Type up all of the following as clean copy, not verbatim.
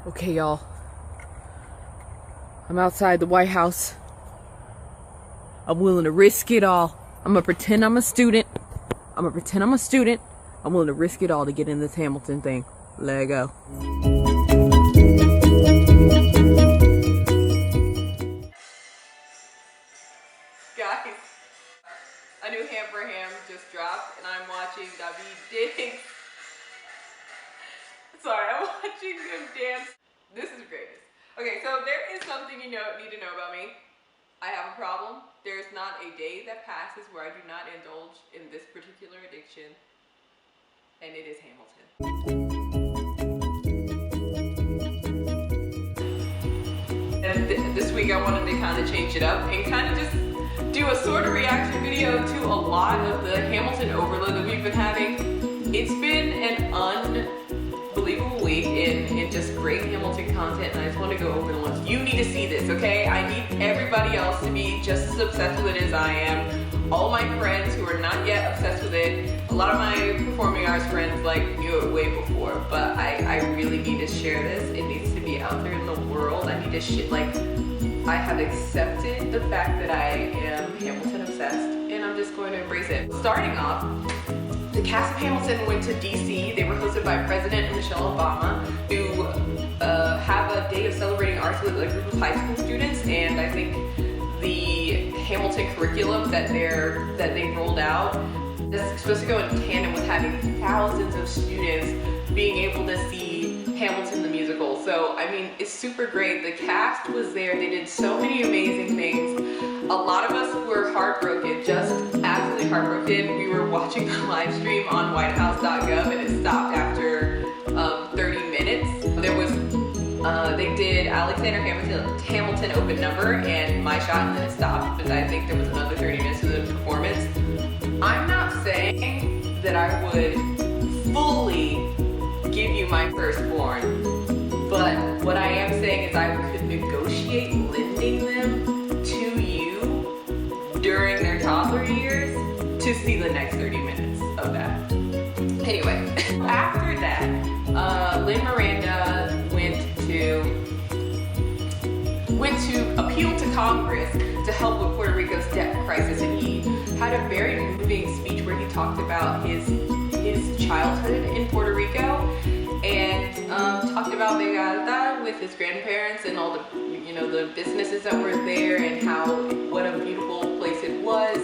Okay, y'all. I'm outside the White House. I'm willing to risk it all. I'm gonna pretend I'm a student. I'm willing to risk it all to get in this Hamilton thing. Let go. Guys, a new Ham for Ham just dropped, and I'm watching David Diggs. Sorry, I'm watching him dance. This is great. Okay, so there is something you need to know about me. I have a problem. There's not a day that passes where I do not indulge in this particular addiction, and it is Hamilton. And this week I wanted to kind of change it up and kind of just do a sort of reaction video to a lot of the Hamilton overload that we've been having. It's been an unbelievable week in just great Hamilton content, and I just want to go over the ones. You need to see this, okay? I need everybody else to be just as obsessed with it as I am. All my friends who are not yet obsessed with it. A lot of my performing arts friends knew it way before, but I really need to share this. It needs to be out there in the world. I need to I have accepted the fact that I am Hamilton obsessed, and I'm just going to embrace it. Starting off, the cast of Hamilton went to DC. They were hosted by President Michelle Obama to have a day of celebrating arts with a group of high school students, and I think the Hamilton curriculum that they rolled out is supposed to go in tandem with having thousands of students being able to see Hamilton the musical. So I mean, it's super great. The cast was there. They did so many amazing things. A lot of us were heartbroken, just absolutely heartbroken. We were watching the live stream on whitehouse.gov and it stopped after 30 minutes. There was they did Alexander Hamilton open number and My Shot, and then it stopped, but I think there was another 30 minutes of the performance. I'm not saying that I would fully give you my firstborn, but what I am saying is I could negotiate lending them to you during their toddler years to see the next 30 minutes of that. Anyway, after that, Lin-Manuel went to appeal to Congress to help with Puerto Rico's debt crisis, and he had a very moving speech where he talked about his childhood in Puerto Rico and talked about Vegalta with his grandparents and all the the businesses that were there and what a beautiful place it was,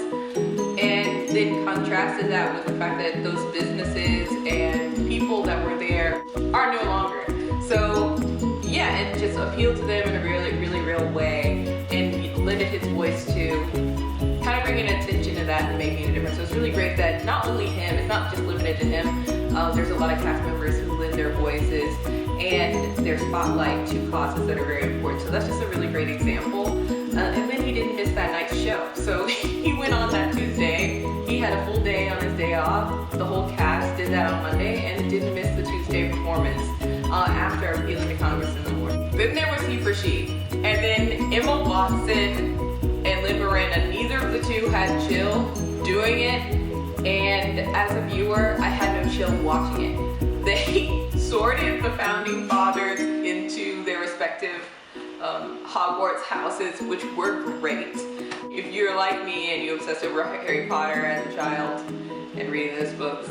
and then contrasted that with the fact that those businesses and people that were there are no longer. So yeah, and just appealed to them in a really real way and lended his voice to kind of bringing attention to that and making a difference. So it's really great that not only him, it's not just limited to him, there's a lot of cast members who lend their voices and their spotlight to causes that are very important. So that's just a really great example. And then he didn't miss that night's show. So he went on that Tuesday. He had a full day on his day off. The whole cast did that on Monday and didn't miss the Tuesday performance after appealing to Congress in the morning. Then there was He for She. And then Emma Watson and Lin-Manuel, neither of the two had chill doing it. And as a viewer, I had no chill watching it. They sorted the founding fathers into their respective Hogwarts houses, which were great. If you're like me and you obsessed over Harry Potter as a child and reading those books,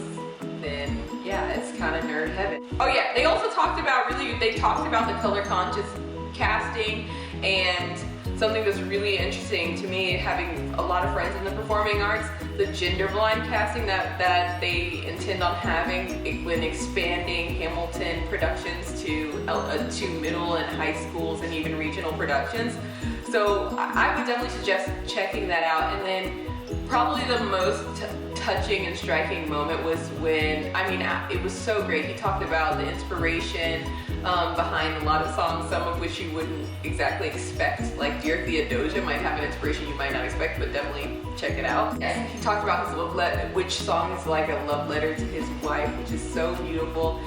then yeah, it's kind of nerd heaven. Oh yeah, they also talked about the color conscious casting, and something that's really interesting to me, having a lot of friends in the performing arts, the gender blind casting that they intend on having when expanding Hamilton productions to middle and high schools and even regional productions. So I would definitely suggest checking that out. And then probably the most touching and striking moment was when, it was so great. He talked about the inspiration behind a lot of songs, some of which you wouldn't exactly expect. Like Dear Theodosia might have an inspiration you might not expect, but definitely check it out. And he talked about his love letter, which song is like a love letter to his wife, which is so beautiful.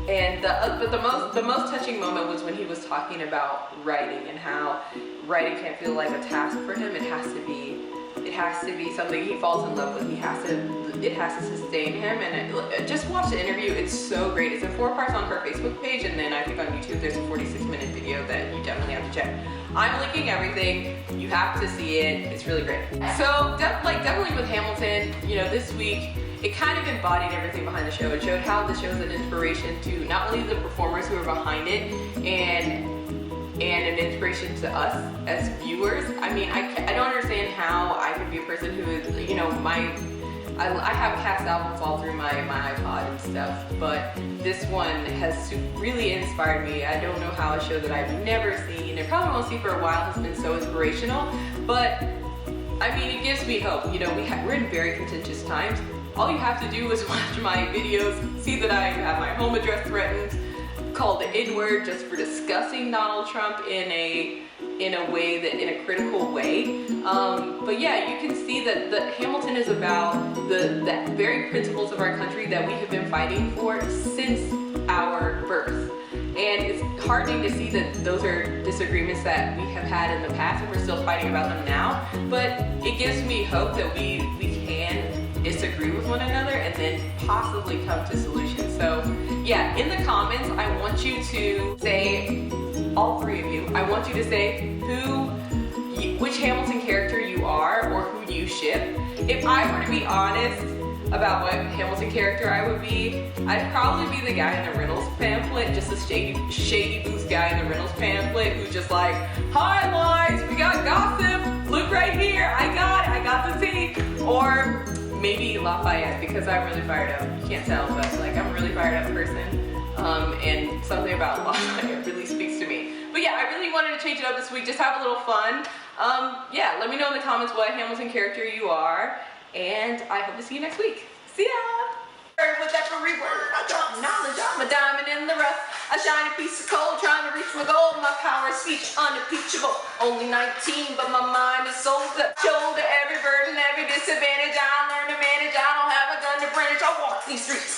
And but the most touching moment was when he was talking about writing and how writing can't feel like a task for him. It has to be something he falls in love with. It has to sustain him. And just watch the interview. It's so great. It's in 4 parts on her Facebook page, and then I think on YouTube there's a 46-minute video that you definitely have to check. I'm linking everything. You have to see it. It's really great. So definitely with Hamilton, you know, this week, it kind of embodied everything behind the show. It showed how the show is an inspiration to not only the performers who are behind it and an inspiration to us as viewers. I mean, I don't understand how I could be a person who is, you know, I have cast albums all through my iPod and stuff, but this one has really inspired me. I don't know how a show that I've never seen and probably won't see for a while has been so inspirational, but I mean, it gives me hope. You know, we're in very contentious times. All you have to do is watch my videos, see that I have my home address threatened, called the N-word just for discussing Donald Trump in a way that, in a critical way. But yeah, you can see that Hamilton is about the very principles of our country that we have been fighting for since our birth. And it's heartening to see that those are disagreements that we have had in the past and we're still fighting about them now. But it gives me hope that we can disagree with one another and then possibly come to solutions. So yeah, in the comments, I want you to say, all three of you, I want you to say which Hamilton character you are or who you ship. If I were to be honest about what Hamilton character I would be, I'd probably be the guy in the Reynolds pamphlet, just a shady boots guy in the Reynolds pamphlet who's just like, highlights, we got gossip, look right here, I got the tea. Or maybe Lafayette, because I'm really fired up. You can't tell, but like I'm a really fired up person. And something about Lafayette really speaks to me. But yeah, I really wanted to change it up this week, just have a little fun. Yeah, let me know in the comments what Hamilton character you are, and I hope to see you next week. See ya! With every word I drop knowledge, I'm a diamond in the rough. A shiny piece of coal trying to reach my goal. My power of speech unimpeachable. Only 19, but my mind is so good. Shoulder every burden, every disadvantage. I learn to manage. I don't have a gun to brandish. I walk these streets